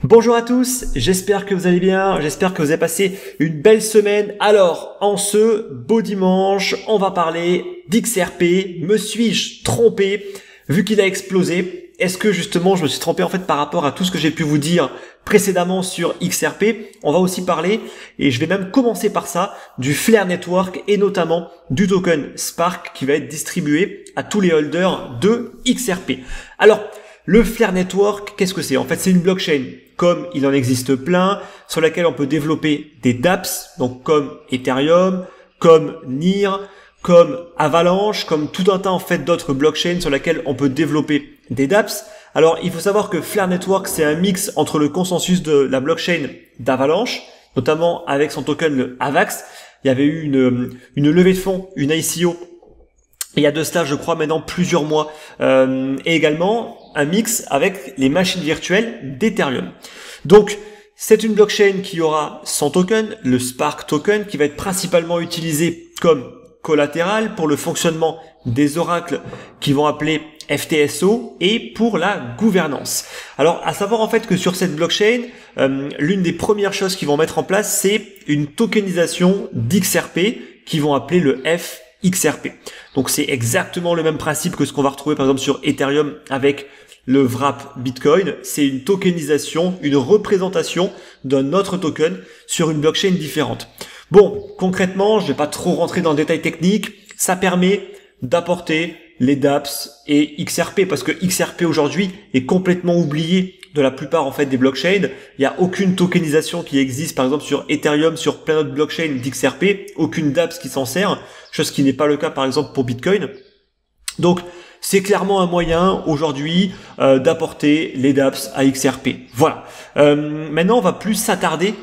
Bonjour à tous, j'espère que vous allez bien, j'espère que vous avez passé une belle semaine. Alors, en ce beau dimanche, on va parler d'XRP. Me suis-je trompé vu qu'il a explosé? Est-ce que justement je me suis trompé en fait par rapport à tout ce que j'ai pu vous dire précédemment sur XRP? On va aussi parler, et je vais même commencer par ça, du Flare Network et notamment du token Spark qui va être distribué à tous les holders de XRP. Alors, le Flare Network, qu'est-ce que c'est? En fait, c'est une blockchain, comme il en existe plein, sur laquelle on peut développer des dApps, donc comme Ethereum, comme NEAR, comme Avalanche, comme tout un tas en fait d'autres blockchains sur lesquelles on peut développer des dApps. Alors, il faut savoir que Flare Network, c'est un mix entre le consensus de la blockchain d'Avalanche, notamment avec son token le AVAX. Il y avait eu une levée de fonds, une ICO, il y a de cela, je crois, maintenant plusieurs mois, et également un mix avec les machines virtuelles d'Ethereum. Donc, c'est une blockchain qui aura son token, le Spark token, qui va être principalement utilisé comme collatéral pour le fonctionnement des oracles qui vont appeler FTSO et pour la gouvernance. Alors, à savoir en fait que sur cette blockchain, l'une des premières choses qu'ils vont mettre en place, c'est une tokenisation d'XRP qu'ils vont appeler le FXRP. Donc c'est exactement le même principe que ce qu'on va retrouver par exemple sur Ethereum avec le wrap Bitcoin. C'est une tokenisation, une représentation d'un autre token sur une blockchain différente. Bon, concrètement, je vais pas trop rentrer dans le détail technique. Ça permet d'apporter les dApps et XRP parce que XRP aujourd'hui est complètement oublié de la plupart en fait des blockchains. Il n'y a aucune tokenisation qui existe par exemple sur Ethereum, sur plein d'autres blockchains d'XRP, aucune dApps qui s'en sert, chose qui n'est pas le cas par exemple pour Bitcoin. Donc c'est clairement un moyen aujourd'hui d'apporter les dApps à XRP. Voilà. Maintenant on va plus s'attarder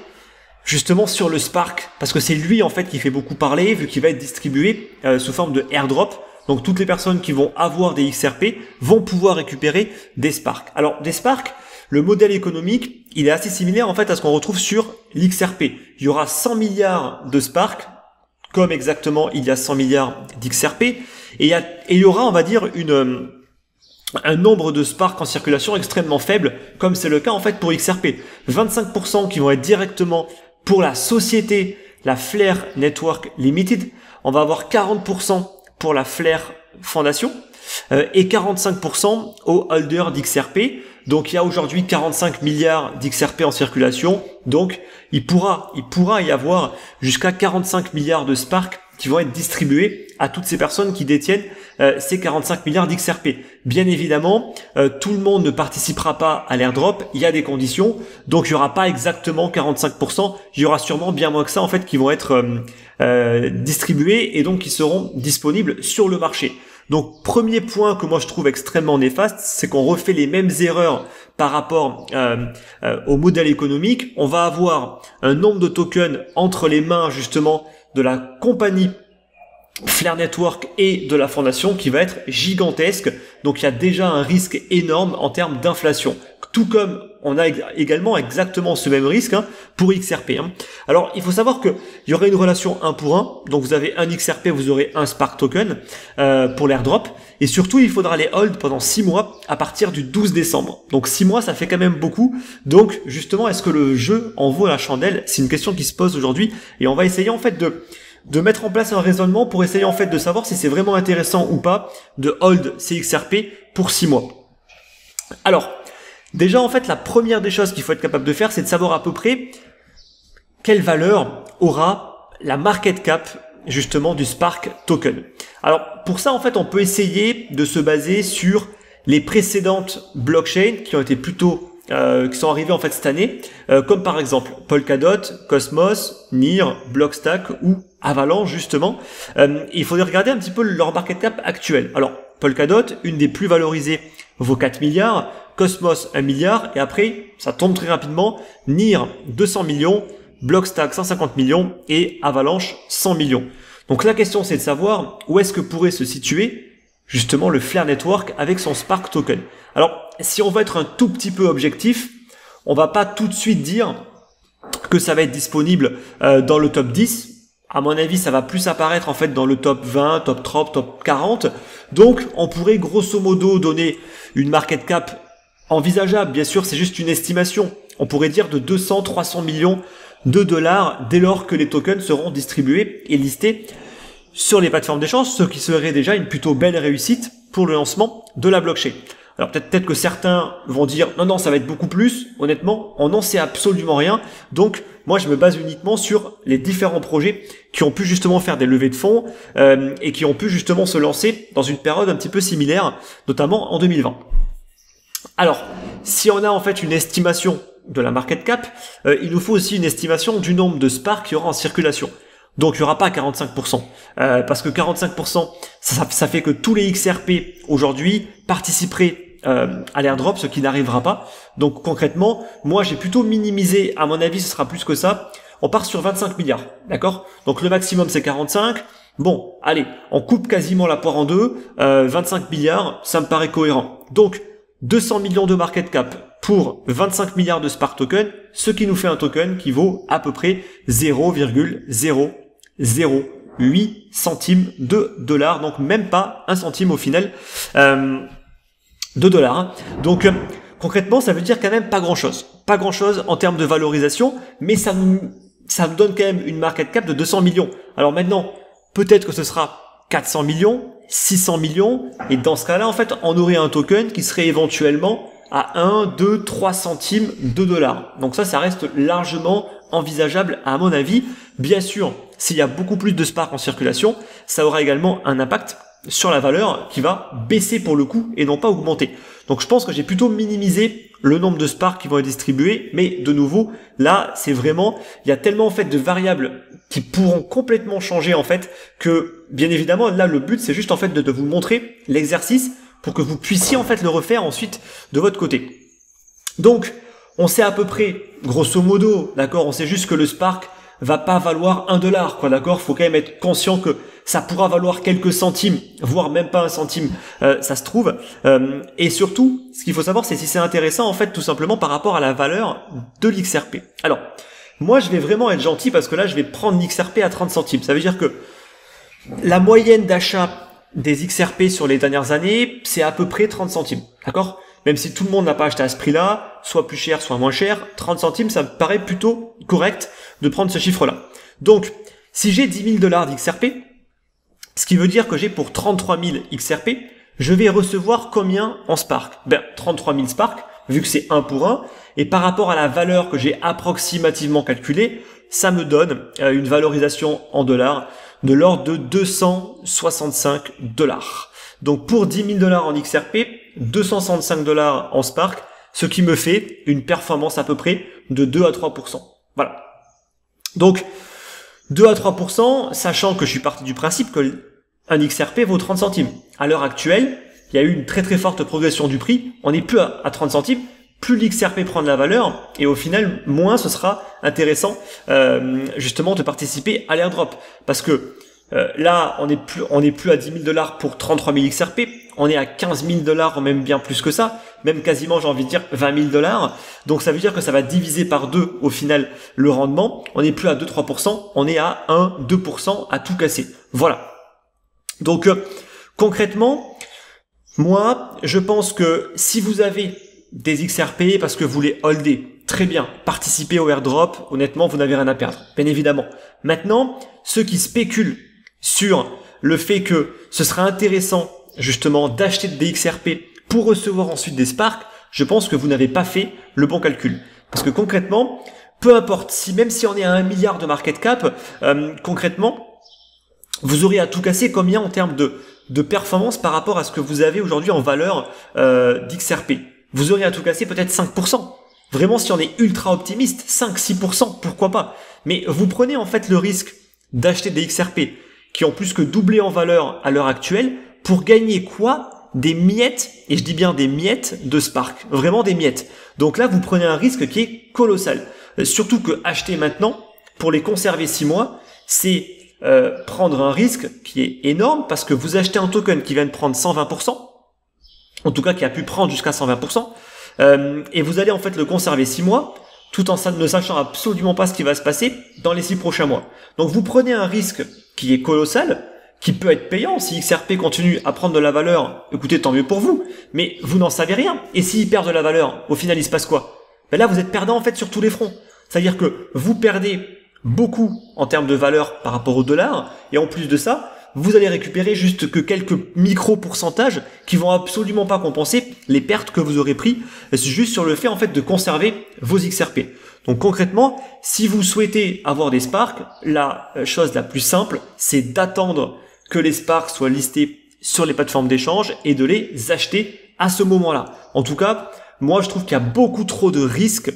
justement sur le Spark parce que c'est lui en fait qui fait beaucoup parler vu qu'il va être distribué sous forme de airdrop. Donc toutes les personnes qui vont avoir des XRP vont pouvoir récupérer des Spark. Alors des Spark, le modèle économique, il est assez similaire en fait à ce qu'on retrouve sur l'XRP. Il y aura 100 milliards de Spark, comme exactement il y a 100 milliards d'XRP, et il y aura, on va dire, un nombre de Spark en circulation extrêmement faible, comme c'est le cas en fait pour XRP. 25% qui vont être directement pour la société, la Flare Network Limited. On va avoir 40% pour la Flare Foundation et 45% aux holders d'XRP. Donc il y a aujourd'hui 45 milliards d'XRP en circulation. Donc il pourra y avoir jusqu'à 45 milliards de Spark qui vont être distribués à toutes ces personnes qui détiennent ces 45 milliards d'XRP. Bien évidemment, tout le monde ne participera pas à l'airdrop, il y a des conditions, donc il n'y aura pas exactement 45%, il y aura sûrement bien moins que ça en fait qui vont être distribués et donc qui seront disponibles sur le marché. Donc premier point que moi je trouve extrêmement néfaste, c'est qu'on refait les mêmes erreurs par rapport au modèle économique. On va avoir un nombre de tokens entre les mains justement de la compagnie Flare Network et de la fondation qui va être gigantesque. Donc il y a déjà un risque énorme en termes d'inflation. Tout comme on a également exactement ce même risque pour XRP. Alors il faut savoir qu'il y aurait une relation 1 pour 1. Donc vous avez un XRP, vous aurez un Spark token pour l'airdrop. Et surtout il faudra les hold pendant 6 mois à partir du 12 décembre. Donc 6 mois ça fait quand même beaucoup. Donc justement est-ce que le jeu en vaut la chandelle? C'est une question qui se pose aujourd'hui. Et on va essayer en fait de mettre en place un raisonnement pour essayer en fait de savoir si c'est vraiment intéressant ou pas de hold ces XRP pour 6 mois. Alors, déjà en fait la première des choses qu'il faut être capable de faire, c'est de savoir à peu près quelle valeur aura la market cap justement du Spark token. Alors pour ça en fait on peut essayer de se baser sur les précédentes blockchains qui ont été plutôt qui sont arrivés en fait cette année, comme par exemple Polkadot, Cosmos, NEAR, Blockstack ou Avalanche justement. Il faudrait regarder un petit peu leur market cap actuel. Alors Polkadot, une des plus valorisées, vaut 4 milliards, Cosmos 1 milliard, et après ça tombe très rapidement, NEAR 200 millions, Blockstack 150 millions et Avalanche 100 millions. Donc la question c'est de savoir où est-ce que pourrait se situer justement le Flare Network avec son Spark token. Alors, si on veut être un tout petit peu objectif, on va pas tout de suite dire que ça va être disponible dans le top 10. À mon avis, ça va plus apparaître en fait dans le top 20, top 30, top 40. Donc, on pourrait grosso modo donner une market cap envisageable. Bien sûr, c'est juste une estimation. On pourrait dire de 200-300 millions de dollars dès lors que les tokens seront distribués et listés sur les plateformes d'échange, ce qui serait déjà une plutôt belle réussite pour le lancement de la blockchain. Alors peut-être que certains vont dire non, ça va être beaucoup plus. Honnêtement, on n'en sait absolument rien. Donc moi je me base uniquement sur les différents projets qui ont pu justement faire des levées de fonds et qui ont pu justement se lancer dans une période un petit peu similaire, notamment en 2020. Alors, si on a en fait une estimation de la market cap, il nous faut aussi une estimation du nombre de Spark qu'il y aura en circulation. Donc il n'y aura pas 45%, parce que 45%, ça fait que tous les XRP aujourd'hui participeraient à l'airdrop, ce qui n'arrivera pas. Donc concrètement, moi j'ai plutôt minimisé, à mon avis ce sera plus que ça, on part sur 25 milliards, d'accord? Donc le maximum c'est 45, bon, allez, on coupe quasiment la poire en deux, 25 milliards, ça me paraît cohérent. Donc 200 millions de market cap pour 25 milliards de Spark token, ce qui nous fait un token qui vaut à peu près 0,008 centimes de dollars, donc même pas un centime au final de dollars. Donc concrètement, ça veut dire quand même pas grand-chose en termes de valorisation, mais ça nous donne quand même une market cap de 200 millions. Alors maintenant, peut-être que ce sera 400 millions, 600 millions, et dans ce cas-là, en fait, on aurait un token qui serait éventuellement à 1, 2, 3 centimes de dollars. Donc ça reste largement envisageable à mon avis. Bien sûr, s'il y a beaucoup plus de Spark en circulation, ça aura également un impact sur la valeur qui va baisser pour le coup et non pas augmenter. Donc je pense que j'ai plutôt minimisé le nombre de Spark qui vont être distribués, mais de nouveau, là, c'est vraiment, il y a tellement en fait de variables qui pourront complètement changer en fait que, bien évidemment, là, le but, c'est juste en fait de vous montrer l'exercice pour que vous puissiez en fait le refaire ensuite de votre côté. Donc, on sait à peu près, grosso modo, d'accord, on sait juste que le Spark va pas valoir $1, quoi, d'accord. Faut quand même être conscient que ça pourra valoir quelques centimes, voire même pas un centime, ça se trouve. Et surtout, ce qu'il faut savoir, c'est si c'est intéressant, en fait, tout simplement par rapport à la valeur de l'XRP. Alors, moi, je vais vraiment être gentil parce que là, je vais prendre l'XRP à 30 centimes. Ça veut dire que la moyenne d'achat des XRP sur les dernières années, c'est à peu près 30 centimes, d'accord? Même si tout le monde n'a pas acheté à ce prix-là, soit plus cher, soit moins cher, 30 centimes, ça me paraît plutôt correct de prendre ce chiffre-là. Donc, si j'ai 10 000 dollars d'XRP, ce qui veut dire que j'ai pour 33 000 XRP, je vais recevoir combien en Spark? 33 000 Spark, vu que c'est 1 pour 1, et par rapport à la valeur que j'ai approximativement calculée, ça me donne une valorisation en dollars de l'ordre de 265 dollars. Donc pour 10 000 dollars en XRP, 265 dollars en Spark, ce qui me fait une performance à peu près de 2 à 3%. Voilà. Donc 2 à 3%, sachant que je suis parti du principe que un XRP vaut 30 centimes. À l'heure actuelle, il y a eu une très très forte progression du prix. On n'est plus à 30 centimes. Plus l'XRP prend de la valeur, et au final, moins ce sera intéressant justement de participer à l'airdrop. Parce que là, on n'est plus à 10 000 dollars pour 33 000 XRP, on est à 15 000 dollars, même bien plus que ça, même quasiment, j'ai envie de dire, 20 000 dollars. Donc ça veut dire que ça va diviser par 2 au final le rendement. On n'est plus à 2-3%, on est à 1-2% à tout casser. Voilà. Donc concrètement, moi, je pense que si vous avez des XRP parce que vous les holdez, très bien, participez au airdrop, honnêtement, vous n'avez rien à perdre, bien évidemment. Maintenant, ceux qui spéculent sur le fait que ce sera intéressant justement d'acheter des XRP pour recevoir ensuite des Spark, je pense que vous n'avez pas fait le bon calcul. Parce que concrètement, peu importe, même si on est à 1 milliard de market cap, concrètement, vous aurez à tout casser combien en termes de performance par rapport à ce que vous avez aujourd'hui en valeur d'XRP. Vous aurez à tout casser peut-être 5%. Vraiment, si on est ultra optimiste, 5-6%, pourquoi pas. Mais vous prenez en fait le risque d'acheter des XRP qui ont plus que doublé en valeur à l'heure actuelle pour gagner quoi? Des miettes, et je dis bien des miettes de Spark. Vraiment des miettes. Donc là, vous prenez un risque qui est colossal. Surtout que acheter maintenant, pour les conserver 6 mois, c'est prendre un risque qui est énorme parce que vous achetez un token qui vient de prendre 120%, en tout cas qui a pu prendre jusqu'à 120%, et vous allez en fait le conserver 6 mois, tout tout en ne sachant absolument pas ce qui va se passer dans les 6 prochains mois. Donc vous prenez un risque qui est colossal, qui peut être payant. Si XRP continue à prendre de la valeur, écoutez, tant mieux pour vous, mais vous n'en savez rien. Et s'il perd de la valeur, au final, il se passe quoi? Ben là, vous êtes perdant en fait sur tous les fronts. C'est-à-dire que vous perdez beaucoup en termes de valeur par rapport au dollar, et en plus de ça, vous allez récupérer juste que quelques micro-pourcentages qui vont absolument pas compenser les pertes que vous aurez pris juste sur le fait en fait de conserver vos XRP. Donc concrètement, si vous souhaitez avoir des Spark, la chose la plus simple, c'est d'attendre que les Spark soient listés sur les plateformes d'échange et de les acheter à ce moment-là. En tout cas, moi je trouve qu'il y a beaucoup trop de risques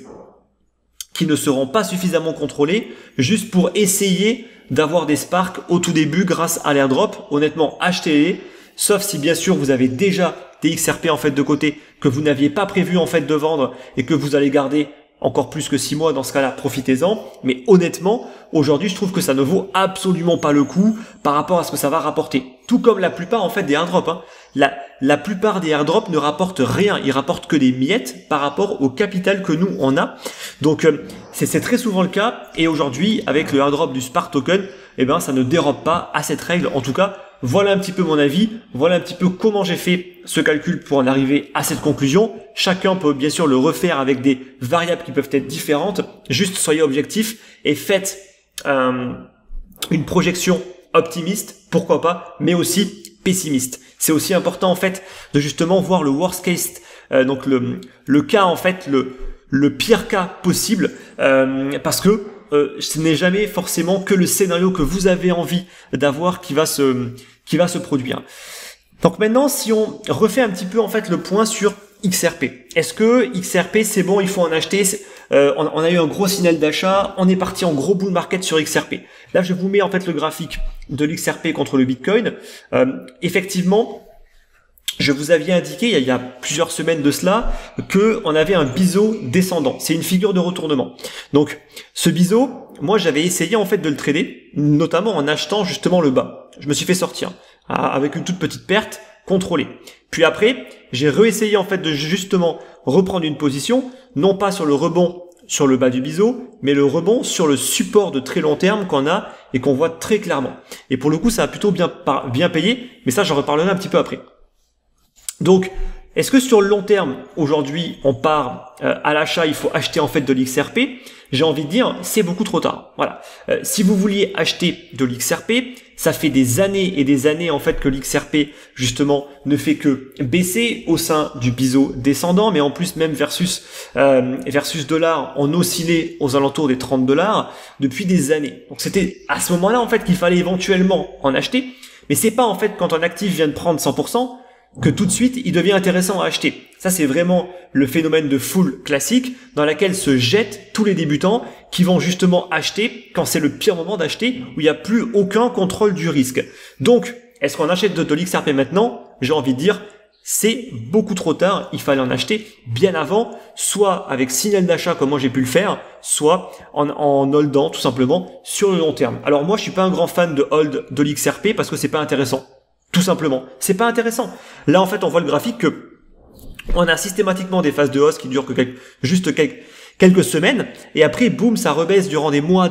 qui ne seront pas suffisamment contrôlés juste pour essayer d'avoir des Spark au tout début grâce à l'airdrop. Honnêtement, achetez-les, sauf si bien sûr vous avez déjà des XRP en fait de côté que vous n'aviez pas prévu en fait de vendre et que vous allez garder encore plus que 6 mois. Dans ce cas-là, profitez-en. Mais honnêtement, aujourd'hui, je trouve que ça ne vaut absolument pas le coup par rapport à ce que ça va rapporter. Tout comme la plupart en fait des airdrops. La plupart des airdrops ne rapportent rien. Ils rapportent que des miettes par rapport au capital que nous on a. Donc c'est très souvent le cas. Et aujourd'hui, avec le airdrop du Spark Token, eh ben ça ne dérobe pas à cette règle. En tout cas, voilà un petit peu mon avis. Voilà un petit peu comment j'ai fait ce calcul pour en arriver à cette conclusion. Chacun peut bien sûr le refaire avec des variables qui peuvent être différentes. Juste soyez objectif et faites une projection optimiste, pourquoi pas, mais aussi pessimiste. C'est aussi important en fait de justement voir le worst case, donc le cas en fait, le pire cas possible, parce que ce n'est jamais forcément que le scénario que vous avez envie d'avoir qui va se produire. Donc maintenant, si on refait un petit peu en fait le point sur XRP. Est-ce que XRP c'est bon, il faut en acheter? On a eu un gros signal d'achat, on est parti en gros bull market sur XRP. Là, je vous mets en fait le graphique de l'XRP contre le Bitcoin. Effectivement, je vous avais indiqué il y a plusieurs semaines de cela que on avait un biseau descendant. C'est une figure de retournement. Donc, ce biseau, moi, j'avais essayé en fait de le trader, notamment en achetant justement le bas. Je me suis fait sortir avec une toute petite perte contrôlée. Puis après, j'ai réessayé en fait de justement reprendre une position, non pas sur le rebond sur le bas du biseau, mais le rebond sur le support de très long terme qu'on a et qu'on voit très clairement. Et pour le coup, ça a plutôt bien payé, mais ça, j'en reparlerai un petit peu après. Donc, est-ce que sur le long terme, aujourd'hui, on part à l'achat, il faut acheter en fait de l'XRP? J'ai envie de dire, c'est beaucoup trop tard. Voilà. Si vous vouliez acheter de l'XRP, ça fait des années et des années en fait que l'XRP justement ne fait que baisser au sein du biseau descendant, mais en plus même versus dollar, on oscillait aux alentours des 30 $ depuis des années. Donc c'était à ce moment-là en fait qu'il fallait éventuellement en acheter, mais c'est pas en fait quand un actif vient de prendre 100% que tout de suite il devient intéressant à acheter. Ça c'est vraiment le phénomène de foule classique dans laquelle se jettent tous les débutants qui vont justement acheter quand c'est le pire moment d'acheter, où il n'y a plus aucun contrôle du risque. Donc, est-ce qu'on achète de l'XRP maintenant? J'ai envie de dire, c'est beaucoup trop tard, il fallait en acheter bien avant, soit avec signal d'achat comme moi j'ai pu le faire, soit en holdant tout simplement sur le long terme. Alors moi je suis pas un grand fan de hold de l'XRP parce que c'est pas intéressant. Tout simplement, c'est pas intéressant. Là en fait on voit le graphique que on a systématiquement des phases de hausse qui durent que quelques semaines, et après boum ça rebaisse durant des mois,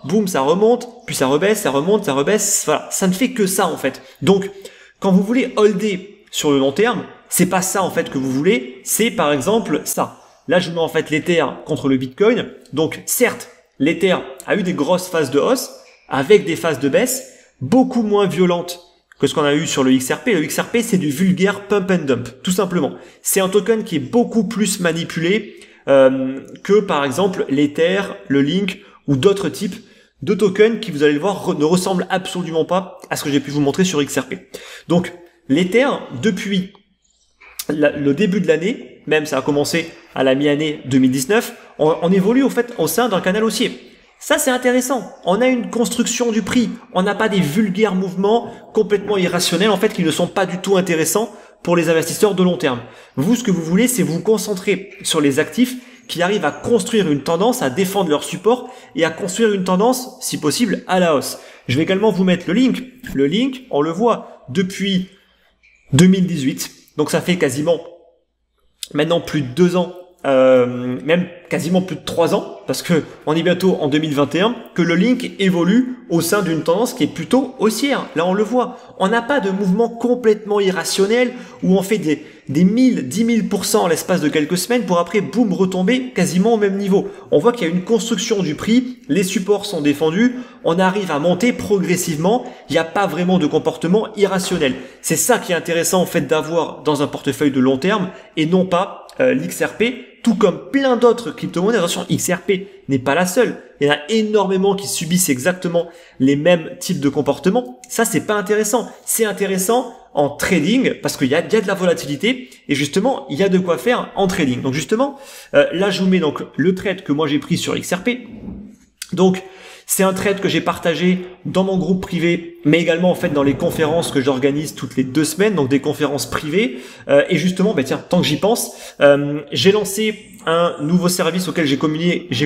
boum ça remonte, puis ça rebaisse, ça remonte, ça rebaisse, voilà, ça ne fait que ça en fait. Donc quand vous voulez holder sur le long terme, c'est pas ça en fait que vous voulez, c'est par exemple ça. Là je mets en fait l'Ether contre le Bitcoin, donc certes l'Ether a eu des grosses phases de hausse, avec des phases de baisse, beaucoup moins violentes que ce qu'on a eu sur le XRP. Le XRP, c'est du vulgaire pump and dump, tout simplement. C'est un token qui est beaucoup plus manipulé que, par exemple, l'Ether, le Link ou d'autres types de tokens qui, vous allez le voir, ne ressemblent absolument pas à ce que j'ai pu vous montrer sur XRP. Donc, l'Ether, depuis le début de l'année, même ça a commencé à la mi-année 2019, on évolue au fait au sein d'un canal haussier. Ça, c'est intéressant. On a une construction du prix. On n'a pas des vulgaires mouvements complètement irrationnels, en fait, qui ne sont pas du tout intéressants pour les investisseurs de long terme. Vous, ce que vous voulez, c'est vous concentrer sur les actifs qui arrivent à construire une tendance, à défendre leur support et à construire une tendance, si possible, à la hausse. Je vais également vous mettre le link. Le link, on le voit depuis 2018. Donc, ça fait quasiment maintenant plus de 2 ans même quasiment plus de 3 ans, parce que on est bientôt en 2021, que le Link évolue au sein d'une tendance qui est plutôt haussière. Là, on le voit. On n'a pas de mouvement complètement irrationnel où on fait des 1000, 10 000% en l'espace de quelques semaines pour après, boum, retomber quasiment au même niveau. On voit qu'il y a une construction du prix, les supports sont défendus, on arrive à monter progressivement, il n'y a pas vraiment de comportement irrationnel. C'est ça qui est intéressant en fait d'avoir dans un portefeuille de long terme et non pas l'XRP, tout comme plein d'autres crypto-monnaies. Attention, XRP n'est pas la seule. Il y en a énormément qui subissent exactement les mêmes types de comportements. Ça, c'est pas intéressant. C'est intéressant en trading parce qu'il y a de la volatilité et justement, il y a de quoi faire en trading. Donc justement, là, je vous mets donc le trade que moi j'ai pris sur XRP. Donc, c'est un trade que j'ai partagé dans mon groupe privé, mais également en fait dans les conférences que j'organise toutes les 2 semaines, donc des conférences privées. Et justement, tiens, tant que j'y pense, j'ai lancé un nouveau service auquel j'ai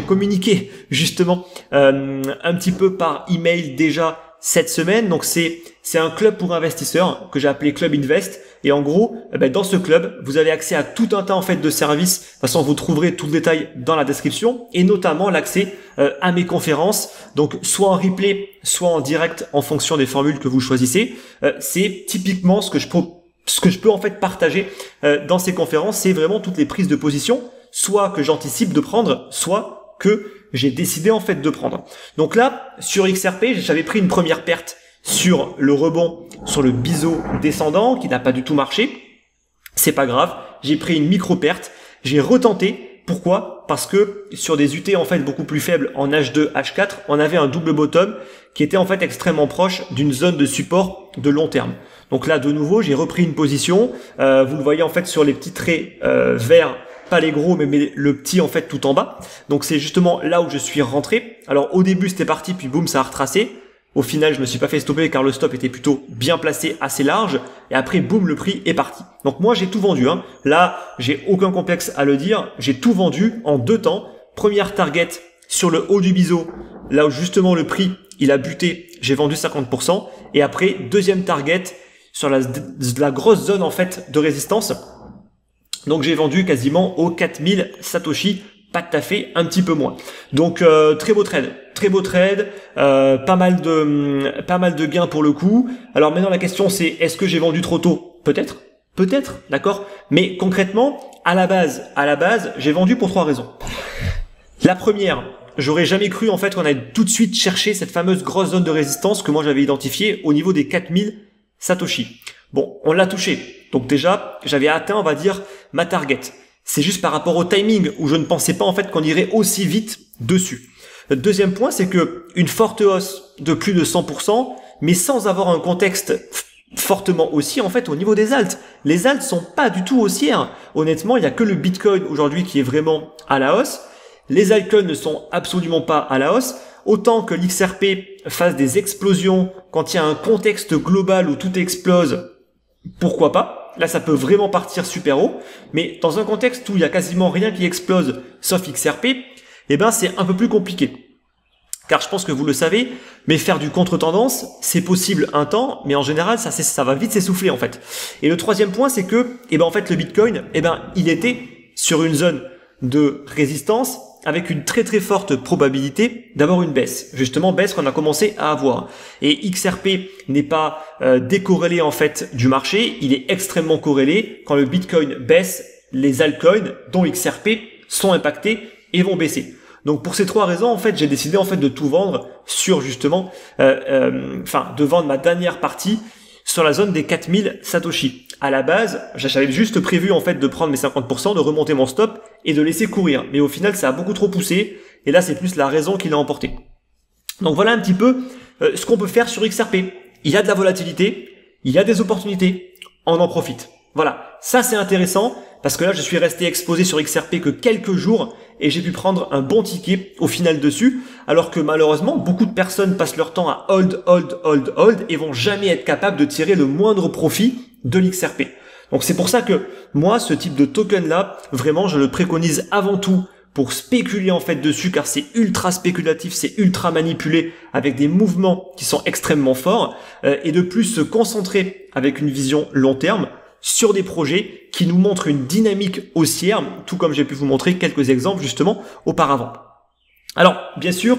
communiqué justement un petit peu par email déjà cette semaine. Donc c'est un club pour investisseurs que j'ai appelé Club Invest. Et en gros, dans ce club, vous avez accès à tout un tas en fait de services. De toute façon, vous trouverez tout le détail dans la description et notamment l'accès à mes conférences. Donc soit en replay, soit en direct en fonction des formules que vous choisissez. C'est typiquement ce que je peux en fait partager dans ces conférences. C'est vraiment toutes les prises de position, soit que j'anticipe de prendre, soit que j'ai décidé en fait de prendre. Donc là, sur XRP, j'avais pris une première perte sur le rebond, sur le biseau descendant qui n'a pas du tout marché. C'est pas grave, j'ai pris une micro perte, j'ai retenté. Pourquoi? Parce que sur des UT en fait beaucoup plus faibles en H2, H4, on avait un double bottom qui était en fait extrêmement proche d'une zone de support de long terme. Donc là, de nouveau, j'ai repris une position. Vous le voyez en fait sur les petits traits verts, pas les gros, mais le petit en fait tout en bas. Donc c'est justement là où je suis rentré. Alors au début c'était parti, puis boum, ça a retracé. Au final, je me suis pas fait stopper car le stop était plutôt bien placé, assez large. Et après, boum, le prix est parti. Donc moi, j'ai tout vendu. Là, j'ai aucun complexe à le dire. J'ai tout vendu en 2 temps. Première target sur le haut du biseau, là où justement le prix, il a buté. J'ai vendu 50%. Et après, deuxième target sur la grosse zone en fait de résistance. Donc j'ai vendu quasiment aux 4000 Satoshi. Pas tout à fait, un petit peu moins. Donc très beau trade, pas mal de gains pour le coup. Alors maintenant la question c'est est-ce que j'ai vendu trop tôt? Peut-être, d'accord. Mais concrètement, à la base, j'ai vendu pour 3 raisons. La première, j'aurais jamais cru en fait qu'on allait tout de suite chercher cette fameuse grosse zone de résistance que moi j'avais identifiée au niveau des 4000 Satoshi. Bon, on l'a touché. Donc déjà, j'avais atteint, on va dire, ma target. C'est juste par rapport au timing où je ne pensais pas en fait qu'on irait aussi vite dessus. Le deuxième point, c'est que une forte hausse de plus de 100%, mais sans avoir un contexte fortement haussier en fait au niveau des alts. Les alts sont pas du tout haussières. Honnêtement, il y a que le Bitcoin aujourd'hui qui est vraiment à la hausse. Les altcoins ne sont absolument pas à la hausse. Autant que l'XRP fasse des explosions quand il y a un contexte global où tout explose, pourquoi pas? Là, ça peut vraiment partir super haut, mais dans un contexte où il y a quasiment rien qui explose, sauf XRP, c'est un peu plus compliqué. Car je pense que vous le savez, mais faire du contre-tendance, c'est possible un temps, mais en général, ça va vite s'essouffler en fait. Et le troisième point, c'est que, en fait, le Bitcoin, il était sur une zone de résistance avec une très très forte probabilité d'avoir une baisse. Justement, baisse qu'on a commencé à avoir. Et XRP n'est pas décorrélé en fait du marché, il est extrêmement corrélé. Quand le Bitcoin baisse, les altcoins, dont XRP, sont impactés et vont baisser. Donc pour ces 3 raisons, en fait, j'ai décidé en fait de tout vendre sur justement, de vendre ma dernière partie sur la zone des 4000 Satoshi. À la base, j'avais juste prévu en fait de prendre mes 50%, de remonter mon stop et de laisser courir. Mais au final, ça a beaucoup trop poussé. Et là, c'est plus la raison qui l'a emporté. Donc voilà un petit peu ce qu'on peut faire sur XRP. Il y a de la volatilité, il y a des opportunités, on en profite. Voilà, ça c'est intéressant parce que là, je suis resté exposé sur XRP que quelques jours et j'ai pu prendre un bon ticket au final dessus, alors que malheureusement, beaucoup de personnes passent leur temps à hold et vont jamais être capables de tirer le moindre profit de l'XRP. Donc c'est pour ça que moi, ce type de token là, vraiment, je le préconise avant tout pour spéculer en fait dessus, car c'est ultra spéculatif, c'est ultra manipulé avec des mouvements qui sont extrêmement forts, et de plus se concentrer avec une vision long terme. sur des projets qui nous montrent une dynamique haussière, tout comme j'ai pu vous montrer quelques exemples justement auparavant. Alors, bien sûr,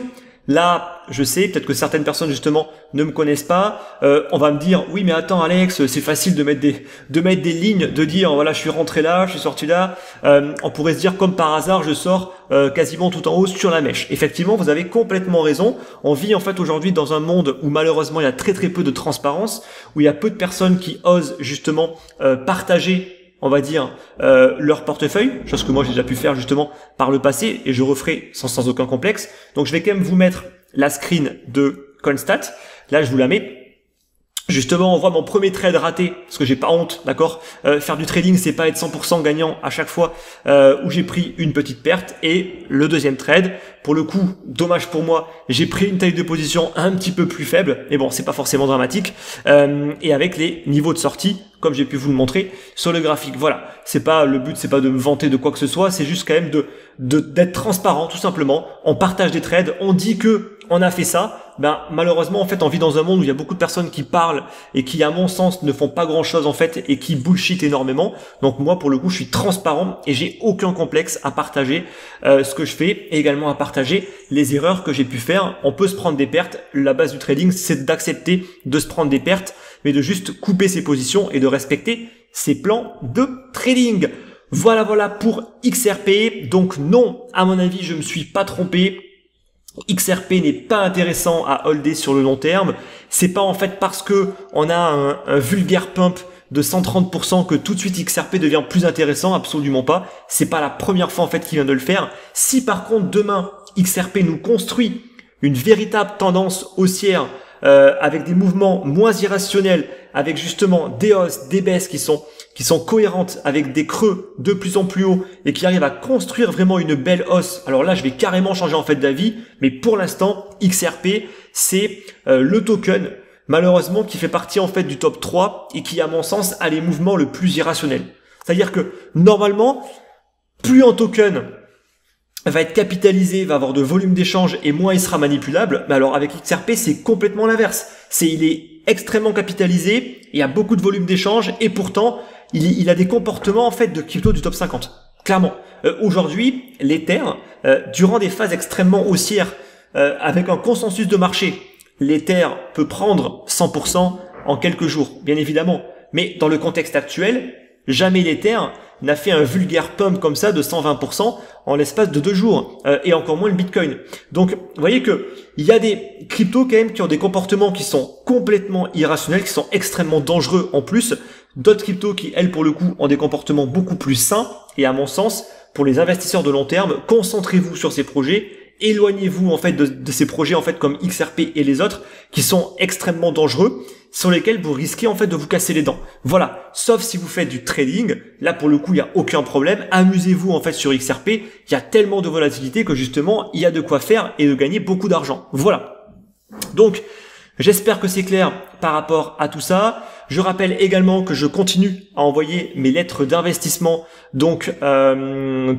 là, je sais, peut-être que certaines personnes justement ne me connaissent pas. On va me dire, oui, mais attends, Alex, c'est facile de mettre des lignes, de dire, voilà, je suis rentré là, je suis sorti là. On pourrait se dire, comme par hasard, je sors quasiment tout en haut sur la mèche. Effectivement, vous avez complètement raison. On vit en fait aujourd'hui dans un monde où malheureusement il y a très très peu de transparence, où il y a peu de personnes qui osent justement partager, on va dire, leur portefeuille, chose que moi j'ai déjà pu faire justement par le passé et je referai sans aucun complexe. Donc je vais quand même vous mettre la screen de Coinstat. Là je vous la mets. Justement, on voit mon premier trade raté, parce que j'ai pas honte, d'accord. Faire du trading, c'est pas être 100% gagnant à chaque fois où j'ai pris une petite perte. Et le deuxième trade, pour le coup, dommage pour moi, j'ai pris une taille de position un petit peu plus faible, mais bon, c'est pas forcément dramatique. Et avec les niveaux de sortie, comme j'ai pu vous le montrer sur le graphique. Voilà, c'est pas le but, c'est pas de me vanter de quoi que ce soit, c'est juste quand même d'être transparent, tout simplement. On partage des trades, on dit que on a fait ça. Ben malheureusement en fait on vit dans un monde où il y a beaucoup de personnes qui parlent et qui à mon sens ne font pas grand chose en fait et qui bullshit énormément. Donc moi pour le coup je suis transparent et j'ai aucun complexe à partager ce que je fais et également à partager les erreurs que j'ai pu faire. On peut se prendre des pertes, la base du trading c'est d'accepter de se prendre des pertes mais de juste couper ses positions et de respecter ses plans de trading. Voilà pour XRP. Donc non, à mon avis je me suis pas trompé. XRP n'est pas intéressant à holder sur le long terme. C'est pas en fait parce que on a un vulgaire pump de 130% que tout de suite XRP devient plus intéressant, absolument pas. C'est pas la première fois en fait qu'il vient de le faire. Si par contre demain XRP nous construit une véritable tendance haussière avec des mouvements moins irrationnels, avec justement des hausses, des baisses qui sont cohérentes, avec des creux de plus en plus hauts et qui arrivent à construire vraiment une belle hausse. Alors là, je vais carrément changer en fait d'avis, mais pour l'instant, XRP, c'est le token malheureusement qui fait partie en fait du top 3 et qui à mon sens a les mouvements le plus irrationnels. C'est-à-dire que normalement, plus un token va être capitalisé, va avoir de volume d'échange et moins il sera manipulable. Mais alors avec XRP, c'est complètement l'inverse. Il est extrêmement capitalisé, il y a beaucoup de volume d'échange et pourtant il a des comportements en fait de crypto du top 50. Clairement. Aujourd'hui, l'Ether, durant des phases extrêmement haussières, avec un consensus de marché, l'Ether peut prendre 100% en quelques jours, bien évidemment. Mais dans le contexte actuel, jamais l'Ether n'a fait un vulgaire pump comme ça de 120% en l'espace de 2 jours, et encore moins le Bitcoin. Donc, vous voyez que il y a des cryptos quand même qui ont des comportements qui sont complètement irrationnels, qui sont extrêmement dangereux en plus. D'autres cryptos qui, elles, pour le coup, ont des comportements beaucoup plus sains. Et à mon sens, pour les investisseurs de long terme, concentrez-vous sur ces projets. Éloignez-vous en fait de ces projets en fait comme XRP et les autres qui sont extrêmement dangereux, sur lesquels vous risquez en fait de vous casser les dents. Voilà, sauf si vous faites du trading, là pour le coup il n'y a aucun problème. Amusez-vous en fait sur XRP, il y a tellement de volatilité que justement il y a de quoi faire et de gagner beaucoup d'argent. Voilà. Donc j'espère que c'est clair par rapport à tout ça. Je rappelle également que je continue à envoyer mes lettres d'investissement donc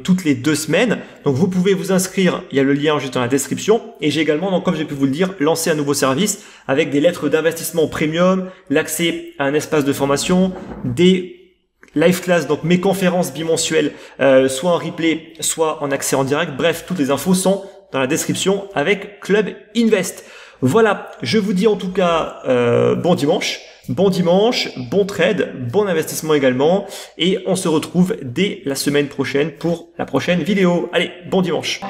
toutes les 2 semaines. Donc vous pouvez vous inscrire, il y a le lien juste dans la description. Et j'ai également, donc comme j'ai pu vous le dire, lancé un nouveau service avec des lettres d'investissement premium, l'accès à un espace de formation, des live class, donc mes conférences bimensuelles, soit en replay, soit en accès en direct. Bref, toutes les infos sont dans la description avec Club Invest. Voilà, je vous dis en tout cas bon dimanche, bon trade, bon investissement également et on se retrouve dès la semaine prochaine pour la prochaine vidéo. Allez, bon dimanche.